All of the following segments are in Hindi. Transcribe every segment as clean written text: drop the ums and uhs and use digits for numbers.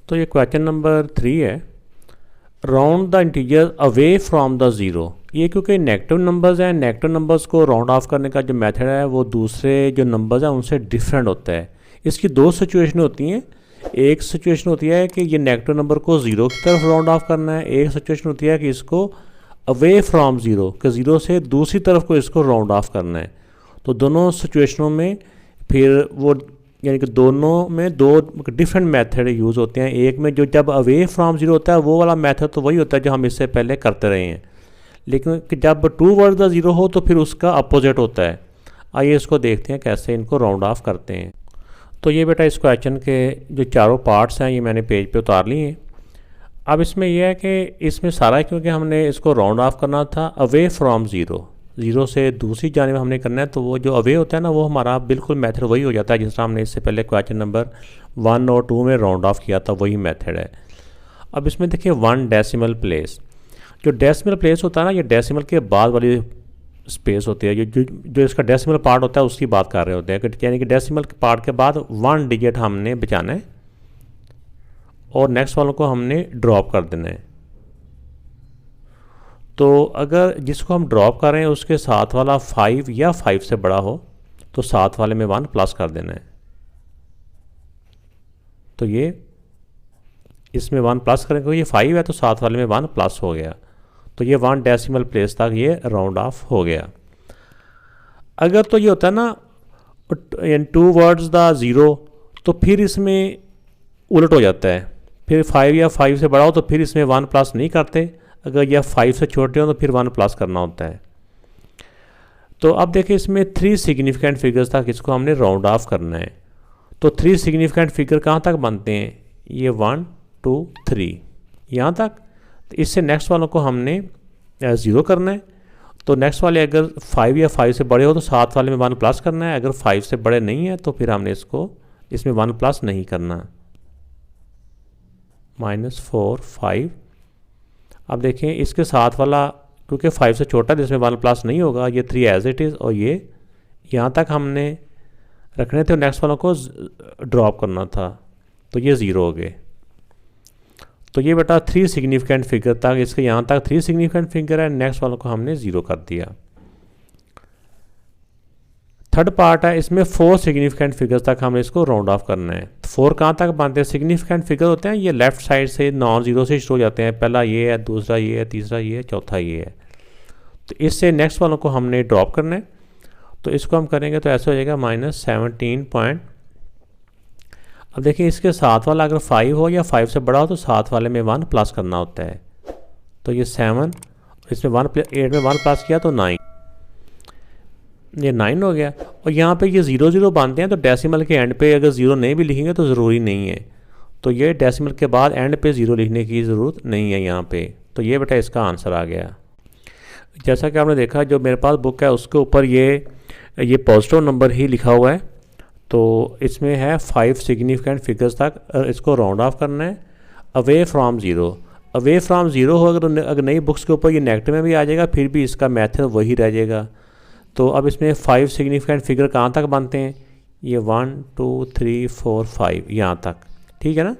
तो ये क्वेश्चन नंबर 3 है, round the integer away from the zero. ये क्योंकि नेगेटिव नंबर्स हैं, नेगेटिव नंबर्स को राउंड ऑफ करने का जो मेथड है वो दूसरे जो नंबर्स हैं उनसे डिफरेंट होता है। इसकी दो सिचुएशन होती हैं। एक सिचुएशन होती है कि ये नेगेटिव नंबर को ज़ीरो की तरफ राउंड ऑफ करना है, एक सिचुएशन होती है कि इसको अवे फ्रॉम ज़ीरो, कि ज़ीरो से दूसरी तरफ को इसको राउंड ऑफ करना है। तो दोनों सिचुएशनों में फिर वो यानी कि दोनों में दो डिफरेंट मेथड यूज़ होते हैं। एक में जो जब अवे फ्रॉम ज़ीरो होता है वो वाला मेथड तो वही होता है जो हम इससे पहले करते रहे हैं, लेकिन जब टूवर्ड्स द ज़ीरो हो तो फिर उसका अपोजिट होता है। आइए इसको देखते हैं कैसे इनको राउंड ऑफ करते हैं। तो ये बेटा इस क्वेश्चन के जो चारों पार्ट्स हैं ये मैंने पेज पे उतार लिए हैं। अब इसमें यह है कि इसमें सारा क्योंकि हमने इसको राउंड ऑफ करना था अवे फ्रॉम ज़ीरो, ज़ीरो से दूसरी जानिब हमने करना है, तो वो जो अवे होता है ना वो हमारा बिल्कुल मेथड वही हो जाता है जिस तरह हमने इससे पहले क्वेश्चन नंबर 1 और 2 में राउंड ऑफ किया था, वही मेथड है। अब इसमें देखिए 1 डेसिमल प्लेस। जो डेसिमल प्लेस होता है ना, ये डेसिमल के बाद वाली स्पेस होती है, जो इसका डेसिमल पार्ट होता है उसकी बात कर रहे होते हैं, यानी कि डेसिमल पार्ट के बाद 1 डिजिट हमने बचाना है और नेक्स्ट वालों को हमने ड्रॉप कर देना है। तो अगर जिसको हम ड्रॉप कर रहे हैं उसके साथ वाला 5 या 5 से बड़ा हो तो साथ वाले में 1 प्लस कर देना है। तो ये इसमें 1 प्लस करेंगे, ये 5 है तो साथ वाले में 1 प्लस हो गया। तो ये 1 डेसिमल प्लेस तक ये राउंड ऑफ हो गया। अगर तो ये होता है ना टूवर्ड्स द ज़ीरो, तो फिर इसमें उलट हो जाता है, फिर 5 या 5 से बड़ा हो तो फिर इसमें 1 प्लस नहीं करते, अगर यह 5 से छोटे हो तो फिर 1 प्लस करना होता है। तो अब देखिए इसमें 3 सिग्निफिकेंट फिगर्स तक इसको हमने राउंड ऑफ करना है। तो 3 सिग्निफिकेंट फिगर कहाँ तक बनते हैं, ये 1 2 3 यहाँ तक। तो इससे नेक्स्ट वालों को हमने 0 करना है। तो नेक्स्ट वाले अगर 5 या 5 से बड़े हो तो साथ वाले में 1 प्लस करना है, अगर 5 से बड़े नहीं है तो फिर हमने इसमें 1 प्लस नहीं करना। -4 5। अब देखें इसके साथ वाला क्योंकि 5 से छोटा है जिसमें 1 प्लस नहीं होगा, ये 3 एज इट इज़, और ये यहाँ तक हमने रखने थे, नेक्स्ट वालों को ड्रॉप करना था, तो ये 0 हो गए। तो ये बेटा 3 सिग्निफिकेंट फिगर तक, इसके यहाँ तक 3 सिग्निफिकेंट फिगर है, नेक्स्ट वालों को हमने 0 कर दिया। थर्ड पार्ट है, इसमें 4 सिग्निफिकेंट फिगर्स तक हमें इसको राउंड ऑफ करना है। 4 कहाँ तक बनते हैं, सिग्निफिकेंट फिगर होते हैं ये लेफ्ट साइड से नॉन ज़ीरो से शुरू हो जाते हैं, पहला ये है, दूसरा ये है, तीसरा ये है, चौथा ये है। तो इससे नेक्स्ट वालों को हमने ड्रॉप करना है। तो इसको हम करेंगे तो ऐसा हो जाएगा -17 पॉइंट। अब देखिए इसके साथ वाला अगर 5 हो या 5 से बड़ा हो तो साथ वाले में 1 प्लस करना होता है। तो ये 7, इसमें 8 में 1 प्लस किया तो 9, ये 9 हो गया। और यहाँ पे ये 0 0 बनते हैं, तो डेसिमल के एंड पे अगर 0 नहीं भी लिखेंगे तो ज़रूरी नहीं है, तो ये डेसिमल के बाद एंड पे 0 लिखने की ज़रूरत नहीं है यहाँ पे। तो ये बेटा इसका आंसर आ गया। जैसा कि आपने देखा जो मेरे पास बुक है उसके ऊपर ये पॉजिटिव नंबर ही लिखा हुआ है। तो इसमें है 5 सिग्निफिकेंट फिगर्स तक इसको राउंड ऑफ करना है away from zero. Away from zero हो अगर नई बुक्स के ऊपर ये नेगेटिव में भी आ जाएगा फिर भी इसका मेथड वही रह जाएगा। तो अब इसमें 5 सिग्निफिकेंट फिगर कहाँ तक बनते हैं, ये 1 2 3 4 5 यहाँ तक, ठीक है ना।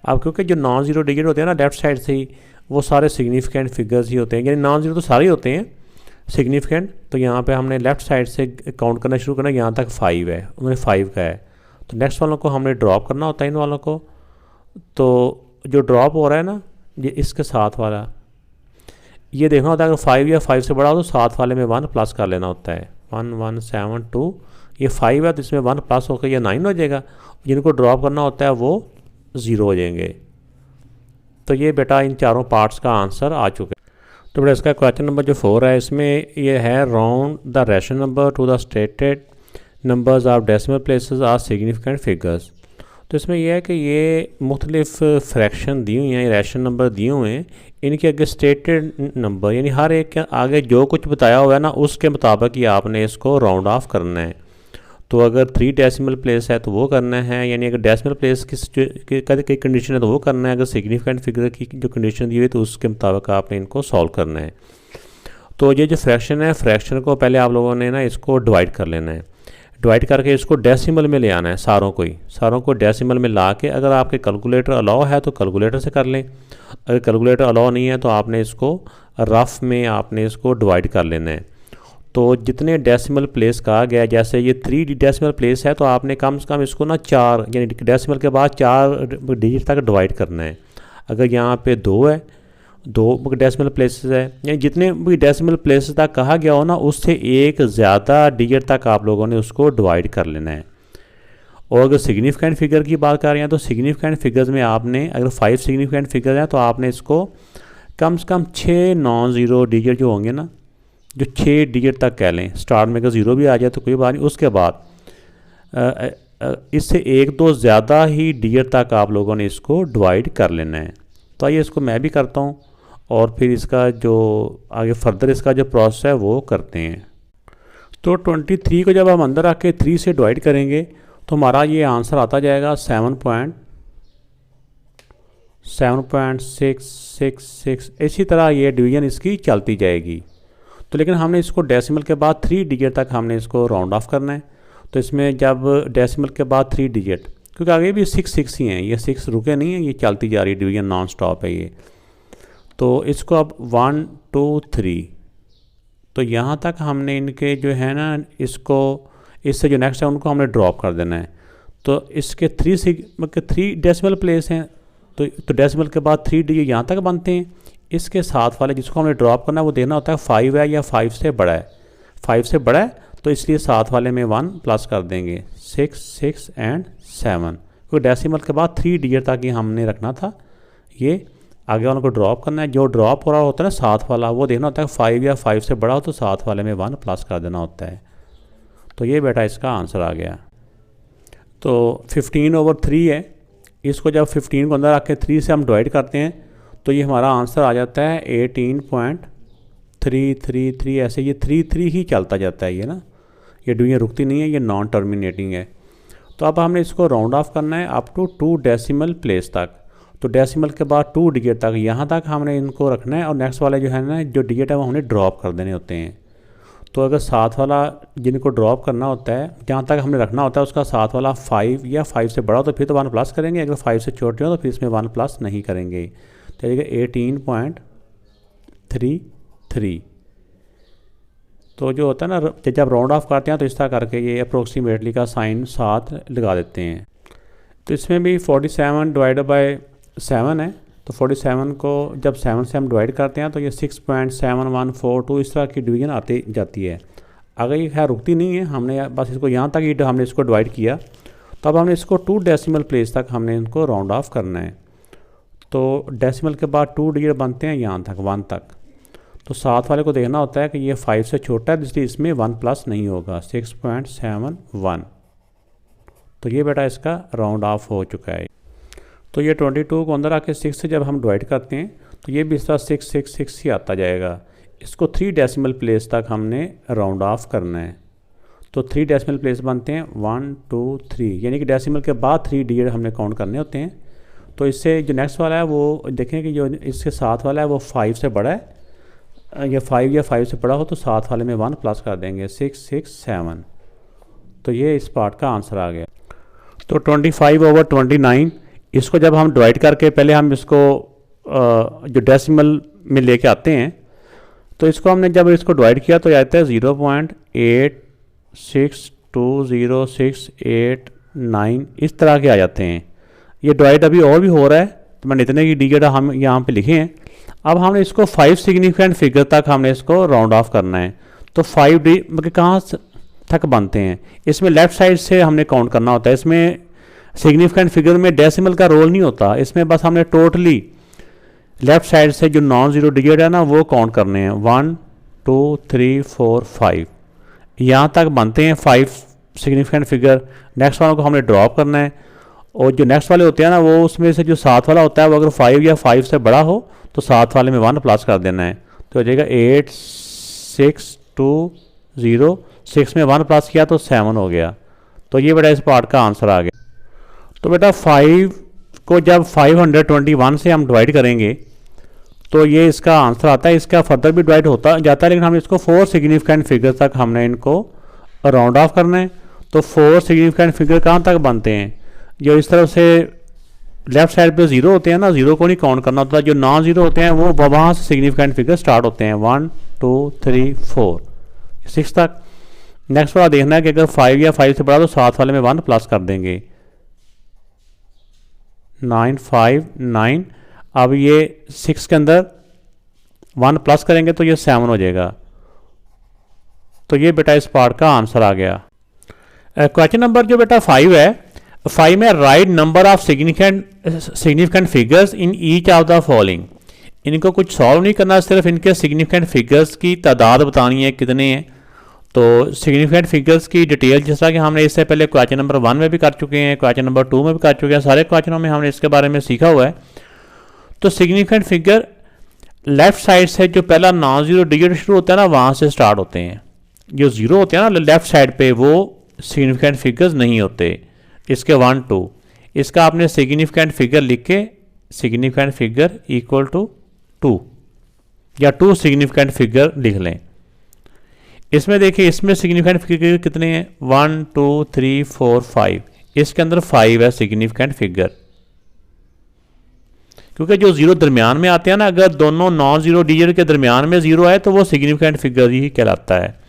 अब क्योंकि जो नॉन ज़ीरो डिजिट होते हैं ना लेफ्ट साइड से ही, वो सारे सिग्निफिकेंट फिगर्स ही होते हैं, यानी नॉन ज़ीरो तो सारे ही होते हैं सिग्निफिकेंट। तो यहाँ पे हमने लेफ़्ट साइड से काउंट करना शुरू करना, यहाँ तक 5 है, उन्होंने 5 का है, तो नेक्स्ट वालों को हमने ड्रॉप करना होता है इन वालों को। तो जो ड्रॉप हो रहा है ना ये इसके साथ वाला, ये देखना होता है अगर 5 या 5 से बड़ा हो तो साथ वाले में 1 प्लस कर लेना होता है। 1 1 7 2, ये 5 है तो इसमें 1 प्लस होकर ये 9 हो जाएगा, जिनको ड्रॉप करना होता है वो 0 हो जाएंगे। तो ये बेटा इन चारों पार्ट्स का आंसर आ चुका है। तो बेटा इसका क्वेश्चन नंबर जो 4 है इसमें ये है round the rational number to the stated numbers of decimal places or significant figures. तो इसमें यह है कि ये मुख्तलिफ फ्रैक्शन दी हुई हैं, रैशनल नंबर दिए हुए हैं, इनके आगे स्टेटेड नंबर यानी हर एक के आगे जो कुछ बताया हुआ है ना उसके मुताबिक ही आपने इसको राउंड ऑफ करना है। तो अगर 3 डेसिमल प्लेस है तो वो करना है, यानी अगर डेसिमल प्लेस की कंडीशन है तो वो करना है, अगर सिग्निफिकेंट फिगर की जो कंडीशन दी हुई है तो उसके मुताबिक आपने इनको सॉल्व करना है। तो ये जो फ्रैक्शन है, फ्रैक्शन को पहले आप लोगों ने ना इसको डिवाइड कर लेना है। डिवाइड करके इसको डेसिमल में ले आना है, सारों को डेसिमल में ला के, अगर आपके कैलकुलेटर अलाउ है तो कैलकुलेटर से कर लें, अगर कैलकुलेटर अलाउ नहीं है तो आपने इसको रफ में आपने इसको डिवाइड कर लेना है। तो जितने डेसिमल प्लेस कहा गया, जैसे ये 3 डेसिमल प्लेस है तो आपने कम से कम इसको ना 4 यानी डेसिमल के बाद 4 डिजिट तक डिवाइड करना है। अगर यहाँ पे 2 है, 2 डेसिमल प्लेसेस है, यानी जितने भी डेसिमल प्लेसेस तक कहा गया हो ना उससे एक ज़्यादा डिजिट तक आप लोगों ने उसको डिवाइड कर लेना है। और अगर सिग्निफिकेंट फिगर की बात कर रहे हैं तो सिग्निफिकेंट फिगर्स में आपने अगर 5 सिग्निफिकेंट फिगर हैं तो आपने इसको कम से कम 6 नॉन ज़ीरो डिजिट जो होंगे ना, जो 6 डिजिट तक कह लें, स्टार्ट में अगर ज़ीरो भी आ जाए तो कोई बात नहीं, उसके बाद इससे एक दो ज़्यादा ही डिजिट तक आप लोगों ने इसको डिवाइड कर लेना है। तो आइए इसको मैं भी करता हूँ और फिर इसका जो आगे फर्दर इसका जो प्रोसेस है वो करते हैं। तो 23 को जब हम अंदर आके 3 से डिवाइड करेंगे तो हमारा ये आंसर आता जाएगा 7.666। इसी तरह ये डिवीज़न इसकी चलती जाएगी। तो लेकिन हमने इसको डेसिमल के बाद 3 डिजिट तक हमने इसको राउंड ऑफ करना है। तो इसमें जब डेसिमल के बाद 3 डिजिट, क्योंकि आगे भी 6 ही हैं, ये 6 रुके नहीं हैं, ये चलती जा रही है, डिवीज़न नॉन स्टॉप है ये। तो इसको अब 1 2 3, तो यहाँ तक हमने इनके जो है ना इसको इससे जो नेक्स्ट है उनको हमने ड्रॉप कर देना है। तो इसके 3 डेसिमल प्लेस हैं, तो डेसिमल के बाद 3 डिजिट यहाँ तक बनते हैं। इसके साथ वाले जिसको हमने ड्रॉप करना है वो देखना होता है 5 है या 5 से बड़ा है। 5 से बड़ा है तो इसलिए साथ वाले में 1 प्लस कर देंगे, 6 6 एंड 7, क्योंकि डेसिमल के बाद 3 डिजिट तक ही हमने रखना था। ये आगे वालों को ड्रॉप करना है, जो ड्रॉप हो रहा होता है ना साथ वाला वो देखना होता है 5 या 5 से बड़ा हो तो साथ वाले में 1 प्लस कर देना होता है। तो ये बेटा इसका आंसर आ गया। तो 15/3 है, इसको जब 15 को अंदर आके 3 से हम डिवाइड करते हैं तो ये हमारा आंसर आ जाता है 18.333। ऐसे ये 3 ही चलता जाता है, ये ना ये डिवीजन रुकती नहीं है, ये नॉन टर्मिनेटिंग है। तो अब हमने इसको राउंड ऑफ करना है अप टू 2 डेसिमल प्लेस तक। तो डेसिमल के बाद 2 डिजिट तक यहाँ तक हमने इनको रखना है और नेक्स्ट वाले जो है ना जो डिजिट है वो हमने ड्रॉप कर देने होते हैं। तो अगर साथ वाला जिनको ड्रॉप करना होता है जहाँ तक हमने रखना होता है उसका साथ वाला 5 या 5 से बड़ा हो तो फिर तो 1 प्लस करेंगे, अगर 5 से छोटे हो तो फिर इसमें 1 प्लस नहीं करेंगे। तो 18.33। तो जो होता है ना जब राउंड ऑफ करते हैं तो इस तरह करके ये अप्रोक्सीमेटली का साइन साथ लगा देते हैं। तो इसमें भी 47/7 है, तो 47 को जब 7 से हम डिवाइड करते हैं तो ये 6.7142 इस तरह की डिवीज़न आती जाती है। अगर ये खैर रुकती नहीं है, हमने बस इसको यहाँ तक ही हमने इसको डिवाइड किया, तो अब हमने इसको 2 डेसिमल प्लेस तक हमने इनको राउंड ऑफ करना है। तो डेसिमल के बाद 2 डिजिट बनते हैं यहाँ तक 1 तक। तो साथ वाले को देखना होता है कि ये 5 से छोटा है इसलिए इसमें 1 प्लस नहीं होगा, 6.71। तो ये बेटा इसका राउंड ऑफ हो चुका है। तो ये 22 को अंदर आके 6 से जब हम डिवाइड करते हैं तो ये भी इस तरह 666 ही आता जाएगा। इसको 3 डेसिमल प्लेस तक हमने राउंड ऑफ करना है। तो 3 डेसिमल प्लेस बनते हैं 1 2 3, यानी कि डेसिमल के बाद 3 डिजिट हमने काउंट करने होते हैं। तो इससे जो नेक्स्ट वाला है वो देखें कि जो इसके साथ वाला है वो 5 से बड़ा है, या 5 या 5 से बड़ा हो तो साथ वाले में 1 प्लस कर देंगे, 6 6 7। तो ये इस पार्ट का आंसर आ गया। तो 25/29 इसको जब हम डिवाइड करके पहले हम इसको जो डेसिमल में लेके आते हैं तो इसको हमने जब इसको डिवाइड किया तो आता है 0.862068 इस तरह के आ जाते हैं। ये डिवाइड अभी और भी हो रहा है, तो मैंने इतने की डिजिट हम यहाँ पे लिखे हैं। अब हमने इसको 5 सिग्निफिकेंट फिगर तक हमने इसको राउंड ऑफ करना है। तो 5 मतलब कहाँ तक बनते हैं, इसमें लेफ़्ट साइड से हमने काउंट करना होता है। इसमें सिग्निफिकेंट फिगर में डेसिमल का रोल नहीं होता, इसमें बस हमने टोटली लेफ़्ट साइड से जो नॉन ज़ीरो डिजिट है ना वो काउंट करने हैं। 1 2 3 4 5 यहाँ तक बनते हैं 5 सिग्निफिकेंट फिगर। नेक्स्ट वालों को हमने ड्रॉप करना है और जो नेक्स्ट वाले होते हैं ना वो उसमें से जो साथ वाला होता है वो अगर 5 या 5 से बड़ा हो तो साथ वाले में 1 प्लस कर देना है। तो हो जाएगा 8 6 2 0, 6 में 1 प्लस किया तो 7 हो गया। तो ये बेटा इस पार्ट का आंसर आ गया। तो बेटा 5 को जब 521 से हम डिवाइड करेंगे तो ये इसका आंसर आता है। इसका फर्दर भी डिवाइड होता जाता है, लेकिन हम इसको 4 सिग्निफिकेंट फिगर तक हमने इनको राउंड ऑफ करना है। तो 4 सिग्निफिकेंट फिगर कहाँ तक बनते हैं, जो इस तरफ से लेफ्ट साइड पे ज़ीरो होते हैं ना, ज़ीरो को नहीं काउंट करना होता, जो नॉन ज़ीरो होते हैं वो वहाँ से सिग्निफिकेंट फिगर स्टार्ट होते हैं 1 2 3 4 6 तक। नेक्स्ट वाला देखना है कि अगर 5 या 5 से बड़ा तो साथ वाले में 1 प्लस कर देंगे, 9 5 9। अब ये 6 के अंदर 1 प्लस करेंगे तो ये 7 हो जाएगा। तो ये बेटा इस पार्ट का आंसर आ गया। क्वेश्चन नंबर जो बेटा 5 है, 5 में right number of significant figures in each of the following. इनको कुछ सॉल्व नहीं करना, सिर्फ इनके सिग्निफिकेंट फिगर्स की तादाद बतानी है कितने हैं। तो सिग्निफिकेंट फिगर्स की डिटेल जिस तरह कि हमने इससे पहले क्वेश्चन नंबर 1 में भी कर चुके हैं, क्वेश्चन नंबर 2 में भी कर चुके हैं, सारे क्वेश्चनों में हमने इसके बारे में सीखा हुआ है। तो सिग्निफिकेंट फिगर लेफ्ट साइड से जो पहला नॉन ज़ीरो डिजिट शुरू होता है ना, वहाँ से स्टार्ट होते हैं। जो ज़ीरो होते हैं ना लेफ्ट साइड पे, वो सिग्निफिकेंट फिगर्स नहीं होते। इसके 1 2, इसका आपने सिग्निफिकेंट फिगर लिख के सिग्निफिकेंट फिगर इक्वल टू 2 या 2 सिग्निफिकेंट फिगर लिख लें। इसमें देखिए, इसमें सिग्निफिकेंट फिगर कितने हैं, 1 2 3 4 5। इसके अंदर 5 है सिग्निफिकेंट फिगर, क्योंकि जो ज़ीरो दरमियान में आते हैं ना, अगर दोनों नॉन ज़ीरो डिजिट के दरमियान में ज़ीरो है तो वो सिग्निफिकेंट फिगर ही कहलाता है।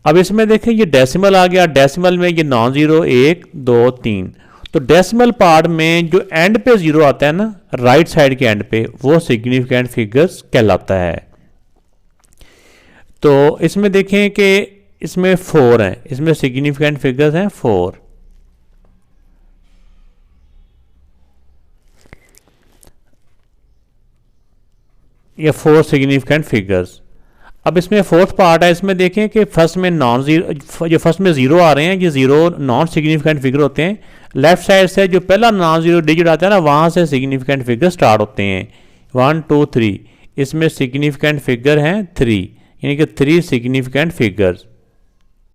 अब इसमें देखें ये डेसिमल आ गया, डेसिमल में ये नॉन ज़ीरो 1 2 3। तो डेसिमल पार्ट में जो एंड पे ज़ीरो आता है ना, राइट साइड के एंड पे, वो सिग्निफिकेंट फिगर्स कहलाता है। तो इसमें देखें कि इसमें 4 हैं, इसमें सिग्निफिकेंट फिगर्स हैं 4। ये 4 सिग्निफिकेंट फिगर्स। अब इसमें फोर्थ पार्ट है, इसमें देखें कि फर्स्ट में नॉन ज़ीरो, जो फर्स्ट में ज़ीरो आ रहे हैं, ये ज़ीरो नॉन सिग्निफिकेंट फिगर होते हैं। लेफ्ट साइड से जो पहला नॉन ज़ीरो डिजिट आता है ना, वहाँ से सिग्निफिकेंट फिगर स्टार्ट होते हैं 1 2 3। इसमें सिग्निफिकेंट फिगर हैं 3, यानी कि 3 सिग्निफिकेंट फिगर्स।